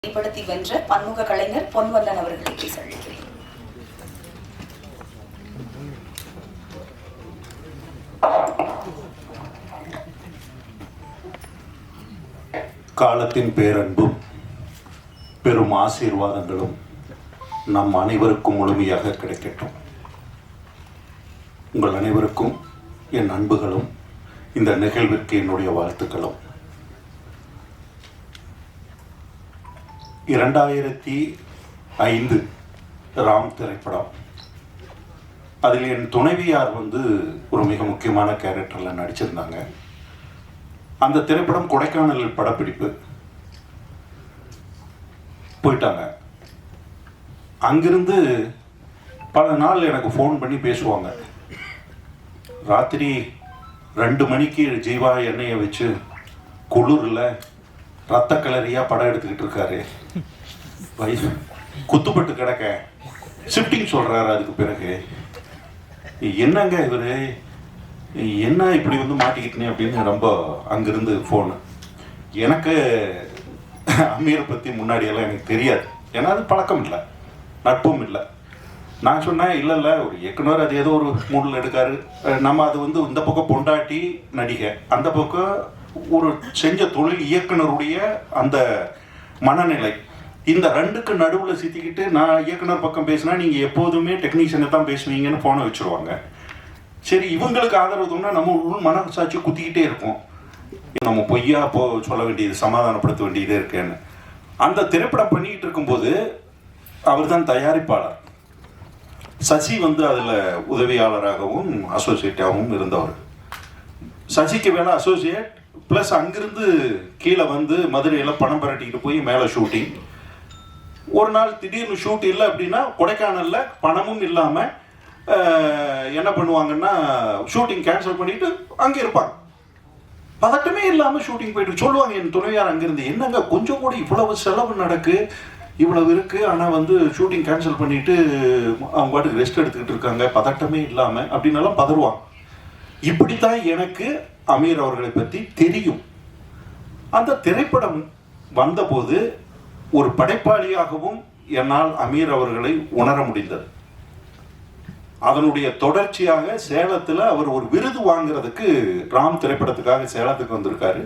வெளிப்படுத்தி வென்ற பன்முக கலைஞர் பொன்வண்ணன் அவர்களை பேச அழைக்கிறேன். காலத்தின் பேரன்பும் பெரும் ஆசீர்வாதங்களும் நம் அனைவருக்கும் முழுமையாக கிடைக்கட்டும். உங்கள் அனைவருக்கும் என் அன்புகளும் இந்த நிகழ்விற்கு என்னுடைய வாழ்த்துக்களும். 2005 ராம் திரைப்படம். அதில் என் துணைவியார் ஒரு மிக முக்கியமான கேரக்டரில் நடிச்சிருந்தாங்க. அந்த திரைப்படம் கொடைக்கானலில் படப்பிடிப்பு போயிட்டாங்க. அங்கிருந்து பல நாள் எனக்கு ஃபோன் பண்ணி பேசுவாங்க. ராத்திரி 2 மணிக்கு ஜீவா எண்ணெயை வச்சு குளிரில் ரத்த கலரியாக படம் எடுத்துக்கிட்டு இருக்காரு. வயசு குத்துப்பட்டு கிடக்க ஷிஃப்டிங் சொல்கிறாரு. அதுக்கு பிறகு என்னங்க இவர் என்ன இப்படி மாட்டிக்கிட்டேனே அப்படின்னு ரொம்ப அங்கிருந்து ஃபோனு. எனக்கு அமீரை பற்றி முன்னாடியெல்லாம் எனக்கு தெரியாது. ஏன்னா அது பழக்கம் இல்லை, நட்பும் இல்லை. நான் சொன்னேன், இல்லை ஒரு இயக்குனர் அது ஏதோ ஒரு மூடில் எடுக்காரு. நம்ம அது இந்த பக்கம் பொண்டாட்டி நடிகை, அந்த பக்கம் ஒரு செஞ்ச தொழில் இயக்குனருடைய அந்த மனநிலை, இந்த ரெண்டுக்கு நடுவில் சித்திக்கிட்டு நான் இயக்குனர் பக்கம் பேசினா நீங்கள் எப்போதுமே டெக்னீஷியனை தான் பேசுவீங்கன்னு ஃபோனை வச்சுருவாங்க. சரி, இவங்களுக்கு ஆதரவு தோணுனா நம்ம உள் மனசாட்சி குத்திக்கிட்டே இருக்கும். நம்ம பொய்யா சொல்ல வேண்டியது, சமாதானப்படுத்த வேண்டியதே இருக்கேன்னு. அந்த திரைப்படம் பண்ணிக்கிட்டு இருக்கும்போது அவர் தான் தயாரிப்பாளர். சசி அதில் உதவியாளராகவும் அசோசியேட்டாகவும் இருந்தவர். சசிக்கு வேலை அசோசியேட் ப்ளஸ் அங்கிருந்து கீழே மதுரையில் பணம் பரட்டிக்கிட்டு போய் மேலே ஷூட்டிங். ஒரு நாள் திடீர்னு ஷூட் இல்லை அப்படின்னா கொடைக்கானலில் பணமும் இல்லாமல் என்ன பண்ணுவாங்கன்னா ஷூட்டிங் கேன்சல் பண்ணிவிட்டு அங்கே இருப்பாங்க. பதட்டமே இல்லாமல் ஷூட்டிங் போயிட்டு சொல்லுவாங்க. என் துணையார் அங்கேருந்து, என்னங்க கொஞ்சம் கூட இவ்வளவு செலவு நடக்கு, இவ்வளவு இருக்குது, ஆனால் ஷூட்டிங் கேன்சல் பண்ணிவிட்டு அவங்க பாட்டுக்கு ரெஸ்ட் எடுத்துக்கிட்டு இருக்காங்க, பதட்டமே இல்லாமல் அப்படின்னெல்லாம் பதறுவாங்க. இப்படித்தான் எனக்கு அமீர் அவர்களை பற்றி தெரியும். அந்த திரைப்படம் வந்தபோது ஒரு படைப்பாளியாகவும் என்னால் அமீர் அவர்களை உணர முடிந்தது. அதனுடைய தொடர்ச்சியாக சேலத்தில் அவர் ஒரு விருது வாங்குறதுக்கு ராம் திரைப்படத்துக்காக சேலத்துக்கு வந்திருக்காரு.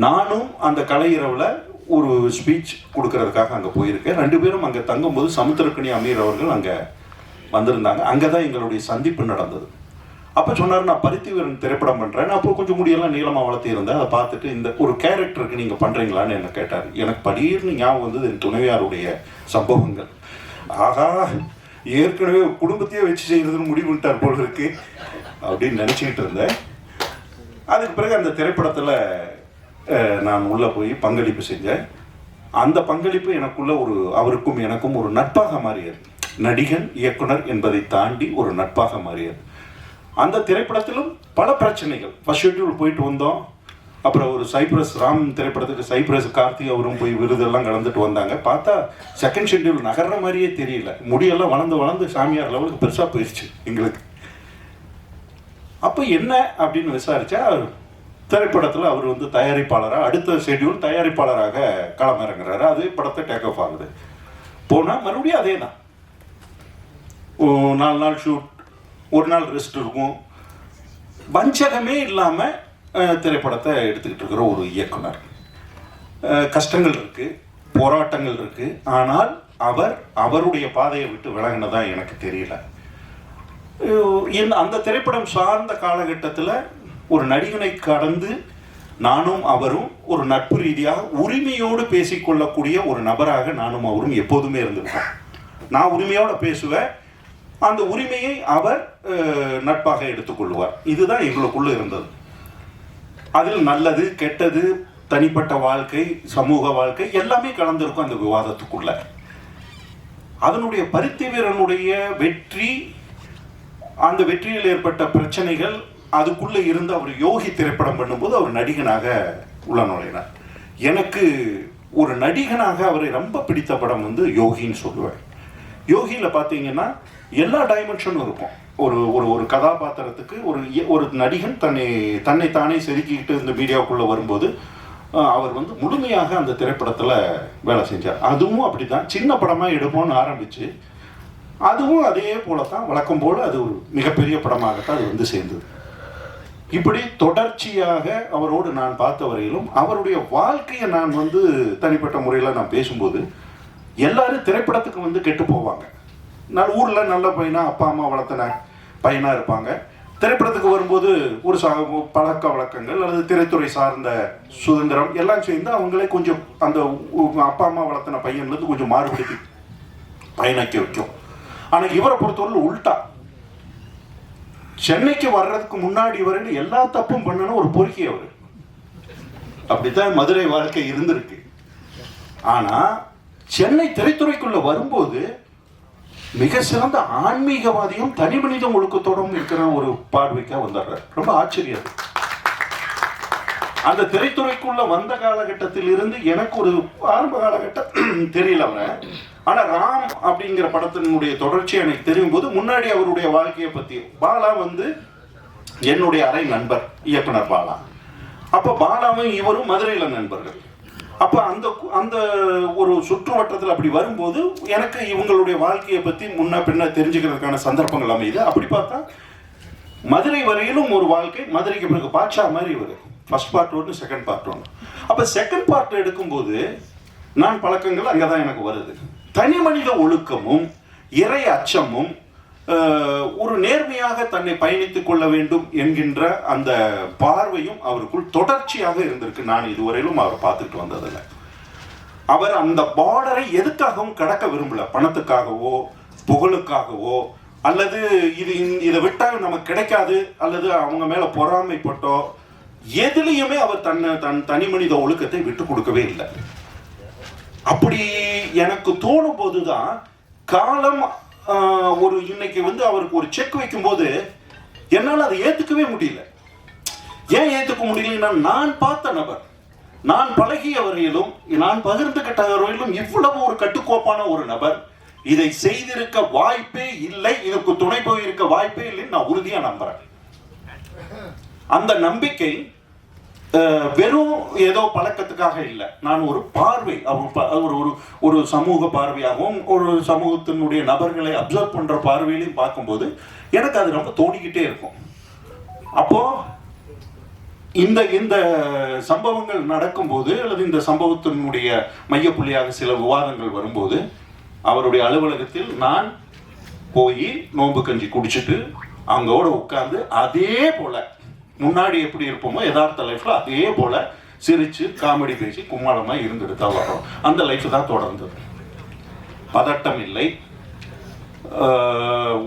நானும் அந்த கலை இரவில் ஒரு ஸ்பீச் கொடுக்கறதுக்காக அங்கே போயிருக்கேன். 2 பேரும் அங்கே தங்கும்போது சமுத்திரக்கனி அமீர் அவர்கள் அங்கே வந்திருந்தாங்க. அங்கே தான் எங்களுடைய சந்திப்பு நடந்தது. அப்போ சொன்னார், நான் பருத்திவீரன் திரைப்படம் பண்ணுறேன். அப்போ கொஞ்சம் முடியெல்லாம் நீளமாக வளர்த்தி இருந்தேன். அதை பார்த்துட்டு இந்த ஒரு கேரக்டருக்கு நீங்கள் பண்ணுறீங்களான்னு என்ன கேட்டார். எனக்கு படீர்னு ஞாபகம் என் துணைவியாருடைய சம்பவங்கள். ஆகா, ஏற்கனவே குடும்பத்தையே வச்சு செய்கிறதுன்னு முடிவு பண்ணிட்டார் போல இருக்கு அப்படின்னு நினச்சிக்கிட்டு இருந்தேன். அதுக்கு பிறகு அந்த திரைப்படத்தில் நான் உள்ளே போய் பங்களிப்பு செஞ்சேன். அந்த பங்களிப்பு எனக்குள்ள அவருக்கும் எனக்கும் ஒரு நட்பாக மாறியது. நடிகன் இயக்குனர் என்பதை தாண்டி ஒரு நட்பாக மாறியது. அந்த திரைப்படத்திலும் பல பிரச்சனைகள். ஃபர்ஸ்ட் ஷெட்யூல் போயிட்டு வந்தோம். அப்புறம் ஒரு சைப்ரஸ், ராம் திரைப்படத்துக்கு சைப்ரஸ் கார்த்திக் அவரும் போய் விருதெல்லாம் கலந்துட்டு வந்தாங்க. பார்த்தா செகண்ட் ஷெட்யூல் நகர்ற மாதிரியே தெரியல. முடியெல்லாம் வளர்ந்து சாமியார் லெவலுக்கு பெருசாக போயிடுச்சு எங்களுக்கு. அப்போ என்ன அப்படின்னு விசாரித்தா, திரைப்படத்தில் அவர் தயாரிப்பாளராக, அடுத்த ஷெட்யூல் தயாரிப்பாளராக களமிறங்குறாரு. அதே படத்தை டேக் ஆஃப் ஆகுது. போனால் மறுபடியும் அதே தான். 4 நாள் ஷூட், 1 நாள் ரெஸ்ட் இருக்கும். வஞ்சகமே இல்லாமல் திரைப்படத்தை எடுத்துக்கிட்டு இருக்கிற ஒரு இயக்குனர். கஷ்டங்கள் இருக்குது, போராட்டங்கள் இருக்குது. ஆனால் அவருடைய பாதையை விட்டு விலகினதா எனக்கு தெரியல. அந்த திரைப்படம் சார்ந்த காலகட்டத்தில் ஒரு நடிகனை கடந்து நானும் அவரும் ஒரு நட்பு ரீதியாக உரிமையோடு பேசிக்கொள்ளக்கூடிய ஒரு நபராக நானும் அவரும் எப்போதுமே இருந்திருக்கோம். நான் உரிமையோடு பேசுவேன், அந்த உரிமையை அவர் நட்பாக எடுத்துக்கொள்வார். இதுதான் எங்களுக்குள்ள இருந்தது. அதில் நல்லது கெட்டது, தனிப்பட்ட வாழ்க்கை, சமூக வாழ்க்கை எல்லாமே கலந்திருக்கும் அந்த விவாதத்துக்குள்ள. அதனுடைய பருத்திவீரனுடைய வெற்றி, அந்த வெற்றியில் ஏற்பட்ட பிரச்சனைகள், அதுக்குள்ளே இருந்து அவர் யோகி திரைப்படம் பண்ணும்போது அவர் நடிகனாக உள்ள நுழையினார். எனக்கு ஒரு நடிகனாக அவரை ரொம்ப பிடித்த படம் யோகின்னு சொல்லுவேன். யோகியில் பார்த்தீங்கன்னா எல்லா டைமென்ஷனும் இருக்கும். ஒரு ஒரு கதாபாத்திரத்துக்கு ஒரு நடிகன் தன்னை தானே செதுக்கிக்கிட்டு இந்த மீடியாவுக்குள்ளே வரும்போது அவர் வந்து முழுமையாக அந்த திரைப்படத்தில் வேலை செஞ்சார். அதுவும் அப்படி தான், சின்ன படமாக எடுப்போம்னு ஆரம்பித்து அதுவும் அதே போல தான் வழக்கம் போல் அது ஒரு மிகப்பெரிய படமாகத்தான் அது வந்து சேர்ந்தது. இப்படி தொடர்ச்சியாக அவரோடு நான் பார்த்த வரையிலும் அவருடைய வாழ்க்கையை நான் வந்து தனிப்பட்ட முறையில் நான் பேசும்போது எல்லாரும் திரைப்படத்துக்கு வந்து கெட்டு போவாங்க. நான் ஊரில் நல்ல பையனா அப்பா அம்மா வளர்த்தின பையனாக இருப்பாங்க. திரைப்படத்துக்கு வரும்போது ஒரு பழக்க வழக்கங்கள் அல்லது திரைத்துறை சார்ந்த சுதந்திரம் எல்லாம் சேர்ந்து அவங்களே கொஞ்சம் அந்த அப்பா அம்மா வளர்த்தின பையன்லேருந்து கொஞ்சம் மாறுபடுத்தி பயணிக்க வைக்கும். ஆனால் இவரை பொறுத்தவரை உள்டா, சென்னைக்கு வர்றதுக்கு முன்னாடி வரைக்கும் எல்லா தப்பும் பண்ணணும் ஒரு பொறுக்கி அவர். அப்படித்தான் மதுரை வாழ்க்கை இருந்திருக்கு. ஆனா சென்னை திரைத்துறைக்குள்ள வரும்போது மிக சிறந்த ஆன்மீகவாதியும் தனி மனித ஒழுக்கத்தோடும் இருக்கிற ஒரு பார்வைக்கா வந்துடுறார். ரொம்ப ஆச்சரியம். அந்த திரைத்துறைக்குள்ள வந்த காலகட்டத்தில் இருந்து எனக்கு ஒரு ஆரம்ப காலகட்டம் தெரியல அவரை. ஆனா ராம் அப்படிங்கிற படத்தினுடைய தொடர்ச்சி எனக்கு தெரியும் போது முன்னாடி அவருடைய வாழ்க்கையை பத்தி, பாலா வந்து என்னுடைய அறை நண்பர் இயக்குனர் பாலா. அப்ப பாலாவும் இவரும் மதுரையில நண்பர்கள். அப்ப அந்த அந்த ஒரு சுற்று வட்டத்தில் அப்படி வரும்போது எனக்கு இவங்களுடைய வாழ்க்கையை பத்தி முன்ன பின்ன தெரிஞ்சுக்கிறதுக்கான சந்தர்ப்பங்கள் அமையுது. அப்படி பார்த்தா மதுரை வரையிலும் ஒரு வாழ்க்கை, மதுரைக்கு பிறகு பாட்சா மாதிரி வரும். ஃபர்ஸ்ட் பார்ட் ஒன்று, செகண்ட் பார்ட் ஒன்று. அப்ப செகண்ட் பார்ட் எடுக்கும்போது நான் பழக்கங்கள் அங்கதான் எனக்கு வருது. தனி மனித ஒழுக்கமும் இறை அச்சமும் ஒரு நேர்மையாக தன்னை பயணித்துக் கொள்ள வேண்டும் என்கின்ற அந்த பார்வையும் அவருக்குள் தொடர்ச்சியாக இருந்திருக்கு. நான் இதுவரையிலும் அவர் பார்த்துட்டு வந்ததில்லை. அவர் அந்த பார்டரை எதுக்காகவும் கடக்க விரும்பல. பணத்துக்காகவோ புகழுக்காகவோ அல்லது இதை விட்டால் நமக்கு கிடைக்காது அல்லது அவங்க மேல பொறாமைப்பட்டோ எதுலையுமே அவர் தன் தனி மனித ஒழுக்கத்தை விட்டு கொடுக்கவே இல்லை. அப்படி எனக்கு தோணும் போதுதான் காலம் ஒரு இன்னைக்கு வந்து அவருக்கு ஒரு செக் வைக்கும் போது என்னால் அதை ஏத்துக்கவே முடியல. ஏன் ஏத்துக்க முடியலன்னா, நான் பார்த்த நபர், நான் பழகிய வரையிலும் நான் பகிர்ந்துகிட்ட வரையிலும் இவ்வளவு ஒரு கட்டுக்கோப்பான ஒரு நபர் இதை செய்திருக்க வாய்ப்பே இல்லை, இதுக்கு துணை போயிருக்க வாய்ப்பே இல்லைன்னு நான் உறுதியா நம்புறேன். அந்த நம்பிக்கை வெறும் ஏதோ பழக்கத்துக்காக இல்லை. நான் ஒரு பார்வை, ஒரு சமூக பார்வையாகவும் ஒரு சமூகத்தினுடைய நபர்களை அப்சர்வ் பண்ற பார்வையிலையும் பார்க்கும்போது எனக்கு அது ரொம்ப தோணிக்கிட்டே இருக்கும். அப்போ இந்த இந்த சம்பவங்கள் நடக்கும்போது அல்லது இந்த சம்பவத்தினுடைய மையப்புள்ளியாக சில விவாதங்கள் வரும்போது அவருடைய அலுவலகத்தில் நான் போய் நோன்பு கஞ்சி குடிச்சிட்டு அவங்களோட உட்கார்ந்து அதே போல முன்னாடி எப்படி இருப்போமோ யதார்த்த லைஃப்ல அதே போல சிரிச்சு காமெடி பேசி கும்மாளமா இருந்துட்டு தான் வரோம். அந்த லைஃப் தான் தொடர்ந்தது. பதட்டம் இல்லை.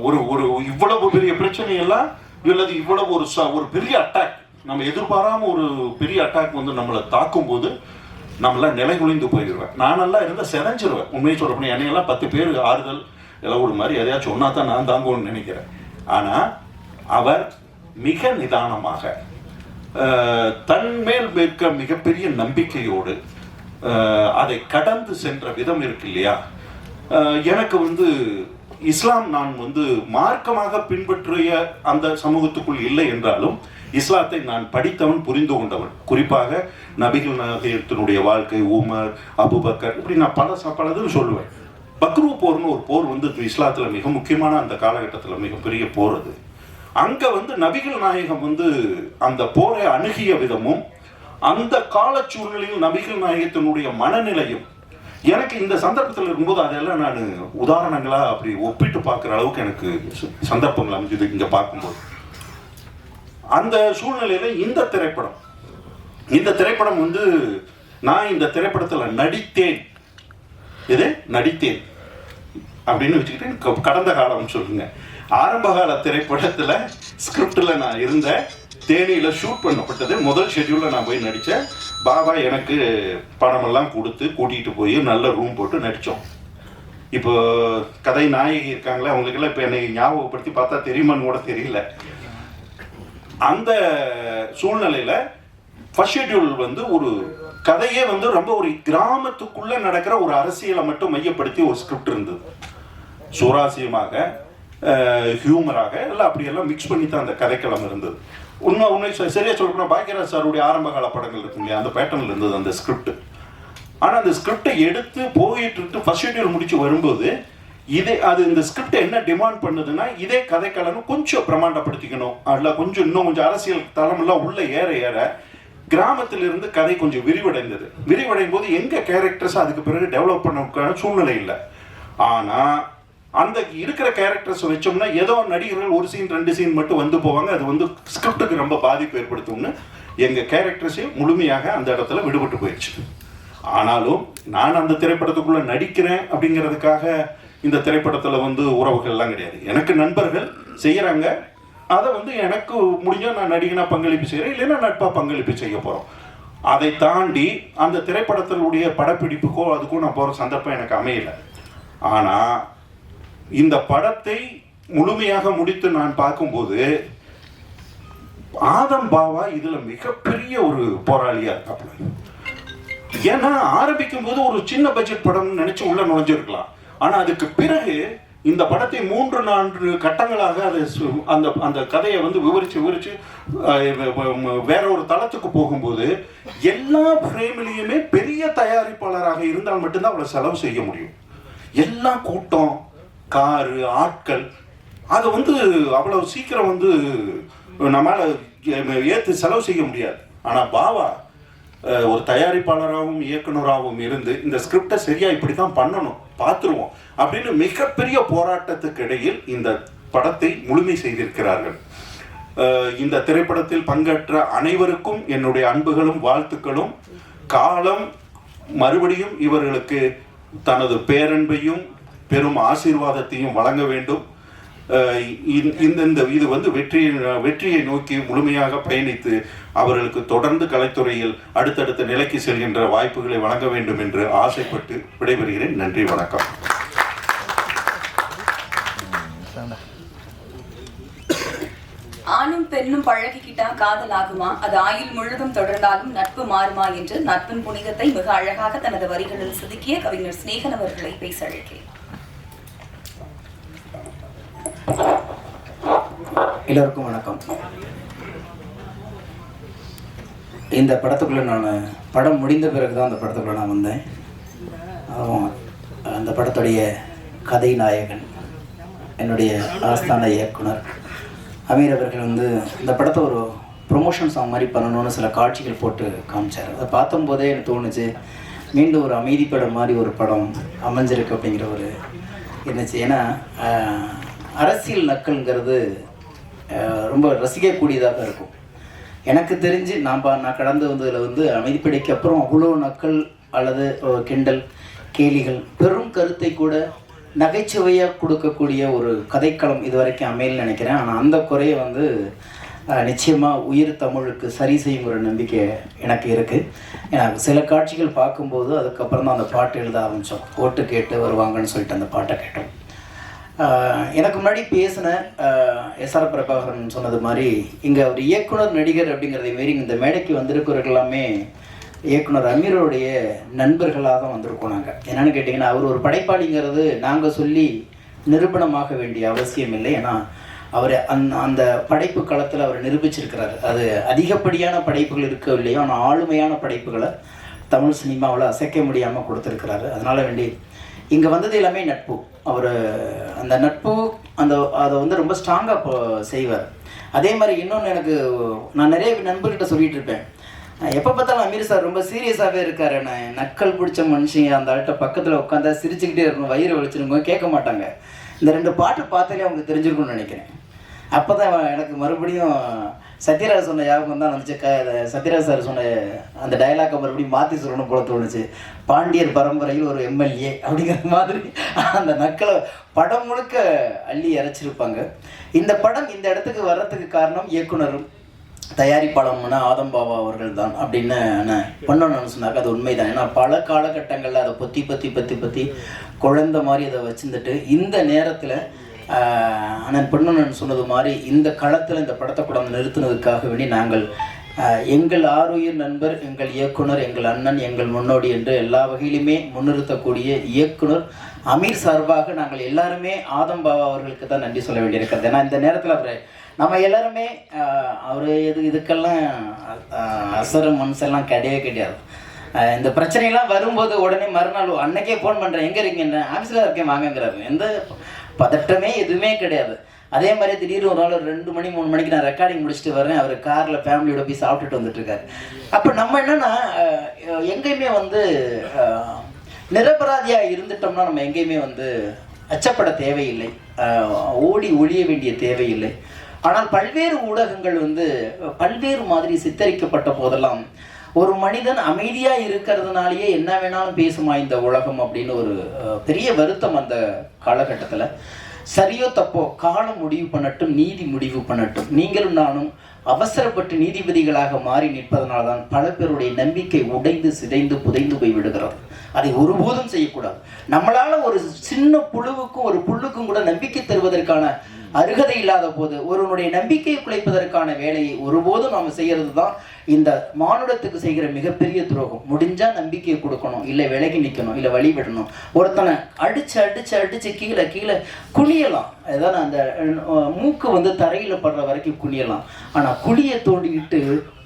ஒரு ஒரு இவ்வளவு பெரிய பிரச்சனை எல்லாம் இல்லது, இவ்வளவு ஒரு பெரிய அட்டாக், நம்ம எதிர்பாராம ஒரு பெரிய அட்டாக் வந்து நம்மளை தாக்கும் போது நம்மளாம் நிலை குலைந்து போயிடுவேன். நானெல்லாம் இருந்தால் செதஞ்சிருவேன். உண்மையை சொல்ல போனால் என்னையெல்லாம் 10 பேர் ஆறுதல் எல்லாம் ஒரு மாதிரி எதையாச்சும் ஒன்னா தான் நான் தாங்குவோன்னு நினைக்கிறேன். ஆனா அவர் மிக நிதானமாக தன்மேல் இருக்க மிகப்பெரிய நம்பிக்கையோடு அதை கடந்து சென்ற விதம் இருக்கு இல்லையா. எனக்கு வந்து இஸ்லாம் நான் வந்து மார்க்கமாக பின்பற்றிய அந்த சமூகத்துக்குள் இல்லை என்றாலும் இஸ்லாத்தை நான் படித்தவன், புரிந்து கொண்டவன். குறிப்பாக நபிகள் நாயகத்தினுடைய வாழ்க்கை, உமர், அபுபக்கர், இப்படி நான் பலதுன்னு சொல்லுவேன். பக்ரு போர்னு ஒரு போர் வந்து இஸ்லாத்துல மிக முக்கியமான அந்த காலகட்டத்தில் மிகப்பெரிய போர். அது அங்க வந்து நபிகள் நாயகம் வந்து அந்த போரை அணுகிய விதமும் அந்த கால சூழ்நிலையில் நபிகள் நாயகத்தினுடைய மனநிலையும் எனக்கு இந்த சந்தர்ப்பத்தில் இருக்கும்போது அதெல்லாம் நான் உதாரணங்களா அப்படி ஒப்பிட்டு பார்க்குற அளவுக்கு எனக்கு சந்தர்ப்பங்கள் அமைஞ்சது. இங்க பார்க்கும்போது அந்த சூழ்நிலையில இந்த திரைப்படம் வந்து நான் இந்த திரைப்படத்தில் நடித்தேன் அப்படின்னு வச்சுக்கிட்டு கடந்த காலம் சொல்லுங்க. ஆரம்ப கால திரைப்படத்துல ஸ்கிரிப்ட்ல நான் இருந்த தேனியில ஷூட் பண்ணப்பட்டது. முதல் ஷெட்யூல்ல நான் போய் நடிச்சேன். பாபா எனக்கு பணமெல்லாம் கொடுத்து கூட்டிகிட்டு போய் நல்ல ரூம் போட்டு நடித்தோம். இப்போ கதை நாயகி இருக்காங்களே, அவங்களுக்கெல்லாம் இப்போ என்னை ஞாபகப்படுத்தி பார்த்தா தெரியுமான்னு கூட தெரியல. அந்த சூழ்நிலையில ஃபர்ஸ்ட் ஷெட்யூல் வந்து ஒரு கதையே வந்து ரொம்ப ஒரு கிராமத்துக்குள்ள நடக்கிற ஒரு அரசியலை மட்டும் மையப்படுத்தி ஒரு ஸ்கிரிப்ட் இருந்தது. சுவாரஸ்யமாக, ஹியூமராக எல்லாம் அப்படியெல்லாம் மிக்ஸ் பண்ணி தான் அந்த கதைக்களம் இருந்தது. உண்மை சரியாக சொல்லணும்னா பாக்கியராஜ் சாருடைய ஆரம்ப கால படங்கள் இருக்கு இல்லையா, அந்த பேட்டர்னில் இருந்தது அந்த ஸ்கிரிப்ட். ஆனால் அந்த ஸ்கிரிப்டை எடுத்து போயிட்டு ஃபர்ஸ்ட் ஷெட்யூல் முடிச்சு வரும்போது இந்த ஸ்கிரிப்ட் என்ன டிமாண்ட் பண்ணுதுன்னா, இதே கதைக்களம் கொஞ்சம் பிரமாண்டப்படுத்திக்கணும், அதில் இன்னும் கொஞ்சம் அரசியல் தளமெல்லாம் உள்ள ஏற கிராமத்திலிருந்து கதை கொஞ்சம் விரிவடையும் போது எங்கள் கேரக்டர்ஸ் அதுக்கு பிறகு டெவலப் பண்ண சூழ்நிலை இல்லை. ஆனால் அந்த இருக்கிற கேரக்டர்ஸ் வச்சோம்னா ஏதோ நடிகர்கள் ஒரு சீன் 2 சீன் மட்டும் வந்து போவாங்க, அது ஸ்கிரிப்டுக்கு ரொம்ப பாதிப்பு ஏற்படுத்தும்னு எங்கள் கேரக்டர்ஸே முழுமையாக அந்த இடத்துல விடுபட்டு போயிடுச்சு. ஆனாலும் நான் அந்த திரைப்படத்துக்குள்ளே நடிக்கிறேன் அப்படிங்கிறதுக்காக இந்த திரைப்படத்தில் உறவுகள்லாம் கிடையாது. எனக்கு நண்பர்கள் செய்கிறாங்க, அதை எனக்கு முடிஞ்சால் நான் நடிகனாக பங்களிப்பு செய்கிறேன், இல்லைன்னா நட்பாக பங்களிப்பு செய்ய போகிறோம். அதை தாண்டி அந்த திரைப்படத்தினுடைய படப்பிடிப்புக்கோ அதுக்கோ நான் போகிற சந்தர்ப்பம் எனக்கு அமையலை. ஆனால் இந்த படத்தை முழுமையாக முடித்து நான் பார்க்கும்போது ஆதம் பாவா இதுல மிகப்பெரிய ஒரு போராளியா இருக்காப்ல. ஏன்னா ஆரம்பிக்கும் போது ஒரு சின்ன பட்ஜெட் படம் நினைச்சு உள்ள நுழைஞ்சிருக்கலாம். ஆனா அதுக்கு பிறகு இந்த படத்தை 3-4 கட்டங்களாக அந்த அந்த கதையை விவரிச்சு வேற ஒரு தளத்துக்கு போகும்போது எல்லா ஃப்ரேம்லையுமே பெரிய தயாரிப்பாளராக இருந்தால் மட்டும்தான் அவளை செலவு செய்ய முடியும். எல்லா கூட்டம், காரு, ஆட்கள், அதை அவ்வளவு சீக்கிரம் நம்மளால ஏற்று செலவு செய்ய முடியாது. ஆனால் பாவா ஒரு தயாரிப்பாளராகவும் இயக்குனராகவும் இருந்து இந்த ஸ்கிரிப்டை சரியா இப்படி தான் பண்ணணும், பார்த்துருவோம் அப்படின்னு மிகப்பெரிய போராட்டத்துக்கு இடையில் இந்த படத்தை முழுமை செய்திருக்கிறார்கள். இந்த திரைப்படத்தில் பங்கேற்ற அனைவருக்கும் என்னுடைய அன்புகளும் வாழ்த்துக்களும். காலம் மறுபடியும் இவர்களுக்கு தனது பேரன்பையும் பெரும் ஆசீர்வாதத்தையும் வழங்க வேண்டும். இது வெற்றியை நோக்கி முழுமையாக பயணித்து அவர்களுக்கு தொடர்ந்து கலைத்துறையில் அடுத்தடுத்த நிலைக்கு செல்கின்ற வாய்ப்புகளை வழங்க வேண்டும் என்று ஆசைப்பட்டு விடைபெறுகிறேன். நன்றி, வணக்கம். ஆணும் பெண்ணும் பழகிக்கிட்டா காதல் ஆகுமா, அது ஆயுள் முழுதும் தொடர்ந்தாலும் நட்பு மாறுமா என்று நட்பின் புனிதத்தை மிக அழகாக தனது வரிகளில் செதுக்கிய கவிஞர் சிநேகன் அவர்களை பேச அழைக்கிறேன். எல்லோருக்கும் வணக்கம். இந்த படத்துக்குள்ளே நான் படம் முடிந்த பிறகு தான் அந்த படத்துக்குள்ளே நான் வந்தேன். அந்த படத்துடைய கதை நாயகன், என்னுடைய ஆஸ்தான இயக்குனர் அமீர் அவர்கள் இந்த படத்தை ஒரு ப்ரொமோஷன் சாங் மாதிரி பண்ணணும்னு சில காட்சிகள் போட்டு காமிச்சார். அதை பார்த்தும்போதே எனக்கு தோணுச்சு, மீண்டும் ஒரு அமைதி படம் மாதிரி ஒரு படம் அமைஞ்சிருக்கு அப்படிங்கிற ஒரு இருந்துச்சு. ஏன்னா அரசியல் நக்கல்ங்கிறது ரொம்ப ரசிக்கக்கூடியதாக இருக்கும். எனக்கு தெரிஞ்சு நான் கடந்து வந்ததில் அமைதிப்படைக்கு அப்புறம் அவ்வளோ நக்கல் அல்லது கிண்டல் கேலிகள் பெரும் கருத்தை கூட நகைச்சுவையாக கொடுக்கக்கூடிய ஒரு கதைக்களம் இது வரைக்கும் அமையல்னு நினைக்கிறேன். ஆனால் அந்த குறையை நிச்சயமாக உயிர் தமிழுக்கு சரி செய்யும் ஒரு நம்பிக்கை எனக்கு இருக்குது. ஏன்னா சில காட்சிகள் பார்க்கும்போது அதுக்கப்புறம் தான் அந்த பாட்டு எழுத ஆரம்பித்தோம். ஓட்டு கேட்டு வருவாங்கன்னு சொல்லிட்டு அந்த பாட்டை கேட்டோம். எனக்கு முன்னாடி பேசின எஸ்ஆர் பிரபாகரன் சொன்னது மாதிரி இங்கே ஒரு இயக்குனர் நடிகர் அப்படிங்கிறதை மாரி இந்த மேடைக்கு வந்திருக்கிறவர்கள் எல்லாமே இயக்குனர் அமீரோடைய நண்பர்களாக தான் வந்திருக்கோம். நாங்கள் என்னென்னு கேட்டிங்கன்னா, அவர் ஒரு படைப்பாளிங்கிறது நாங்கள் சொல்லி நிரூபணமாக வேண்டிய அவசியம் இல்லை. ஏன்னா அவர் அந்த படைப்பு களத்தில் அவர் நிரூபிச்சிருக்கிறார். அது அதிகப்படியான படைப்புகள் இருக்கவில்லையோ, ஆனால் ஆளுமையான படைப்புகளை தமிழ் சினிமாவில் அசைக்க முடியாமல் கொடுத்துருக்கிறாரு. அதனால் வேண்டி இங்கே வந்தது எல்லாமே நட்பு. அவர் அந்த நட்பு அதை ரொம்ப ஸ்ட்ராங்காக செய்வார். அதே மாதிரி இன்னொன்று நான் நிறைய நண்பர்கிட்ட சொல்லிகிட்டு இருப்பேன், எப்போ பார்த்தாலும் அமீர் சார் ரொம்ப சீரியஸாகவே இருக்காரு. நக்கல் பிடிச்ச மனுஷங்க அந்த ஆள்கிட்ட பக்கத்தில் உட்காந்தா சிரிச்சுக்கிட்டே இருக்கணும், வயிறு வலிச்சிருங்க, கேட்க மாட்டாங்க. இந்த 2 பாட்டு பார்த்தாலே அவங்க தெரிஞ்சிருக்கும்னு நினைக்கிறேன். அப்போ தான் எனக்கு மறுபடியும் சத்யராஜ் சொன்ன ஞாபகம் தான் வந்துச்சு. சத்யராஜ் சார் சொன்ன அந்த டைலாக்கை மறுபடியும் மாற்றி சொல்லணும் போல தோணுச்சு. பாண்டியர் பரம்பரையில் ஒரு எம்எல்ஏ அப்படிங்கிற மாதிரி அந்த நக்களை படம் முழுக்க அள்ளி இறைச்சிருப்பாங்க. இந்த படம் இந்த இடத்துக்கு வர்றதுக்கு காரணம் இயக்குனரும் தயாரிப்பாளர்னா ஆதம் பாவா அவர்கள் தான் அப்படின்னு பண்ணணும்னு சொன்னாங்க. அது உண்மைதான். ஏன்னா பல காலகட்டங்களில் அதை பற்றி குழந்தை மாதிரி அதை வச்சுருந்துட்டு இந்த நேரத்தில் அண்ணன் பொன்னன் சொன்னது மாதிரி இந்த களத்தில் இந்த படத்தை கூட நிறுத்தினதுக்காக வேண்டி நாங்கள் எங்கள் ஆருயிர் நண்பர், எங்கள் இயக்குனர், எங்கள் அண்ணன், எங்கள் முன்னோடி என்று எல்லா வகையிலுமே முன்னிறுத்தக்கூடிய இயக்குனர் அமீர் சார்பாக நாங்கள் எல்லாருமே ஆதம் பாவா அவர்களுக்கு தான் நன்றி சொல்ல வேண்டியிருக்கிறது. ஏன்னா இந்த நேரத்தில் அவரை நம்ம எல்லாருமே அவர் இதுக்கெல்லாம் அசர மனுஷெல்லாம் கிடையவே கிடையாது. இந்த பிரச்சனைலாம் வரும்போது உடனே மறுநாள் அன்னைக்கே ஃபோன் பண்ணுறேன், எங்கே இருக்கீங்க, ஆஃபீஸில் இருக்கேன் வாங்கங்கிறாரு. எந்த பதட்டமே எதுவுமே கிடையாது. அதே மாதிரி திடீர்னு ஒரு நாள் 2 மணி 3 மணிக்கு நான் ரெக்கார்டிங் முடிச்சுட்டு வரேன், அவர் காரில் ஃபேமிலியோட போய் சாப்பிட்டுட்டு வந்துட்டுருக்காரு. அப்போ நம்ம என்னென்னா எங்கேயுமே வந்து நிரபராதியாக இருந்துட்டோம்னா நம்ம எங்கேயுமே வந்து அச்சப்பட தேவையில்லை, ஓடி ஒழிய வேண்டிய தேவையில்லை. ஆனால் பல்வேறு ஊடகங்கள் வந்து பல்வேறு மாதிரி சித்தரிக்கப்பட்ட போதெல்லாம் ஒரு மனிதன் அமைதியாக இருக்கிறதுனாலேயே என்ன வேணாலும் பேசுமா இந்த உலகம் அப்படின்னு ஒரு பெரிய வருத்தம் அந்த காலகட்டத்தில். சரியோ தப்போ காலம் முடிவு பண்ணட்டும், நீதி முடிவு பண்ணட்டும். நீங்களும் நானும் அவசரப்பட்டு நீதிபதிகளாக மாறி நிற்பதனால்தான் பல பேருடைய நம்பிக்கை உடைந்து சிதைந்து புதைந்து போய் விடுகிறது. அதை ஒருபோதும் செய்யக்கூடாது. நம்மளால ஒரு சின்ன புழுவுக்கும் ஒரு புல்லுக்கும் கூட நம்பிக்கை தருவதற்கான அருகதை இல்லாத போது ஒருவனுடைய நம்பிக்கையை குலைப்பதற்கான வேலையை ஒருபோதும் நாம் செய்யறது தான் இந்த மானுடத்துக்கு செய்கிற மிகப்பெரிய துரோகம். முடிஞ்சா நம்பிக்கையை கொடுக்கணும், இல்லை விலகி நிற்கணும், இல்லை வழிவிடணும். ஒருத்தனை அடிச்சு அடிச்சு அடிச்சு கீழே கீழே குனியலாம், அதாவது அந்த மூக்கு வந்து தரையில் படுற வரைக்கும் குனியலாம். ஆனால் குழியை தோண்டிக்கிட்டு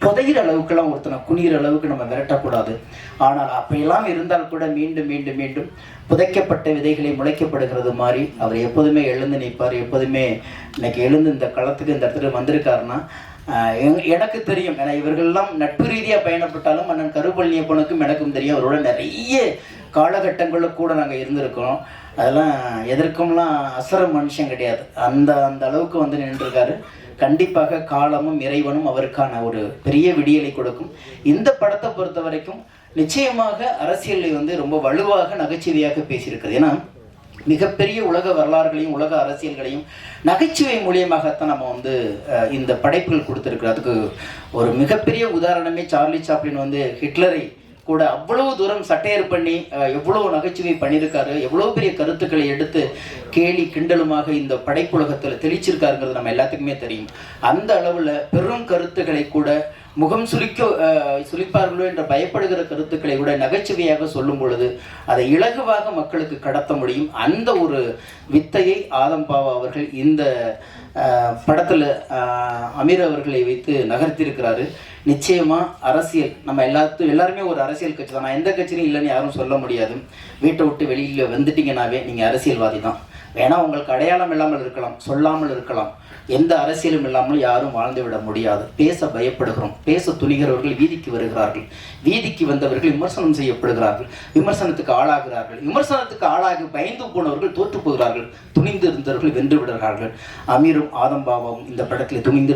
புதைகிற அளவுக்குலாம் ஒருத்தனை குனிகிற அளவுக்கு நம்ம விரட்டக்கூடாது. ஆனால் அப்படியெல்லாம் இருந்தால் கூட மீண்டும் மீண்டும் மீண்டும் புதைக்கப்பட்ட விதைகளை முளைக்கப்படுகிறது மாதிரி அவர் எப்போதுமே எழுந்து நிற்பார். எப்போதுமே இன்னைக்கு எழுந்து இந்த களத்துக்கு இந்த இடத்துல வந்திருக்காருன்னா எனக்கு தெரியும். ஏன்னா இவர்கள்லாம் நட்பு ரீதியாக பயணப்பட்டாலும் அண்ணன் கருப்பழனியப்பனுக்கும் எனக்கும் தெரியும். அவரோட நிறைய காலகட்டங்களில் கூட நாங்கள் இருந்திருக்கிறோம். அதெல்லாம் எதற்கும்லாம் அசர மனுஷன் கிடையாது. அந்த அந்த அளவுக்கு வந்து நின்றுருக்காரு. கண்டிப்பாக காலமும் இறைவனும் அவருக்கான ஒரு பெரிய விடியலை கொடுக்கும். இந்த படத்தை பொறுத்த வரைக்கும் நிச்சயமாக அரசியலை வந்து ரொம்ப வலுவாக நகைச்சுவையாக பேசியிருக்குது. ஏன்னா மிகப்பெரிய உலக வரலாறுகளையும் உலக அரசியல்களையும் நகைச்சுவை மூலியமாகத்தான் நம்ம வந்து இந்த படைப்புகள் கொடுத்துருக்குறோம். அதுக்கு ஒரு மிகப்பெரிய உதாரணமே சார்லி சாப்ளின் வந்து ஹிட்லரை கூட அவ்வளவு தூரம் சட்டையர் பண்ணி எவ்வளவு நகைச்சுவை பண்ணியிருக்காரு, எவ்வளோ பெரிய கருத்துக்களை எடுத்து கேலி கிண்டலுமாக இந்த படைப்புலகத்தில் தெளிச்சிருக்காருங்கிறது நம்ம எல்லாத்துக்குமே தெரியும். அந்த அளவில் பெரும் கருத்துக்களை கூட முகம் சுளிப்பார்களோ என்ற பயப்படுகிற கருத்துக்களை விட நகைச்சுவையாக சொல்லும் பொழுது அதை இலகுவாக மக்களுக்கு கடத்த முடியும். அந்த ஒரு வித்தையை ஆதம் பாவா அவர்கள் இந்த படத்தில் அமீர் அவர்களை வைத்து நகர்த்தியிருக்கிறாரு. நிச்சயமா அரசியல் நம்ம எல்லாருமே ஒரு அரசியல் கட்சி தான். நான் எந்த கட்சியும் இல்லைன்னு யாரும் சொல்ல முடியாது. வீட்டை விட்டு வெளியில் வந்துட்டீங்கன்னாவே நீங்கள் அரசியல்வாதி தான். வேணா உங்களுக்கு அடையாளம் இல்லாமல் இருக்கலாம், சொல்லாமல் இருக்கலாம், எந்த அரசியலும் இல்லாமல் யாரும் வாழ்ந்து விட முடியாது. பேச பயப்படுகிறோம். பேச துணிகிறவர்கள் வீதிக்கு வருகிறார்கள். வீதிக்கு வந்தவர்கள் விமர்சனம் செய்யப்படுகிறார்கள், விமர்சனத்துக்கு ஆளாகிறார்கள். விமர்சனத்துக்கு ஆளாகி பயந்து போனவர்கள் தோற்று போகிறார்கள். துணிந்து இருந்தவர்கள் வென்று விடுகிறார்கள். அமீரும் ஆதம் பாபாவும் இந்த படத்தில் துணிந்து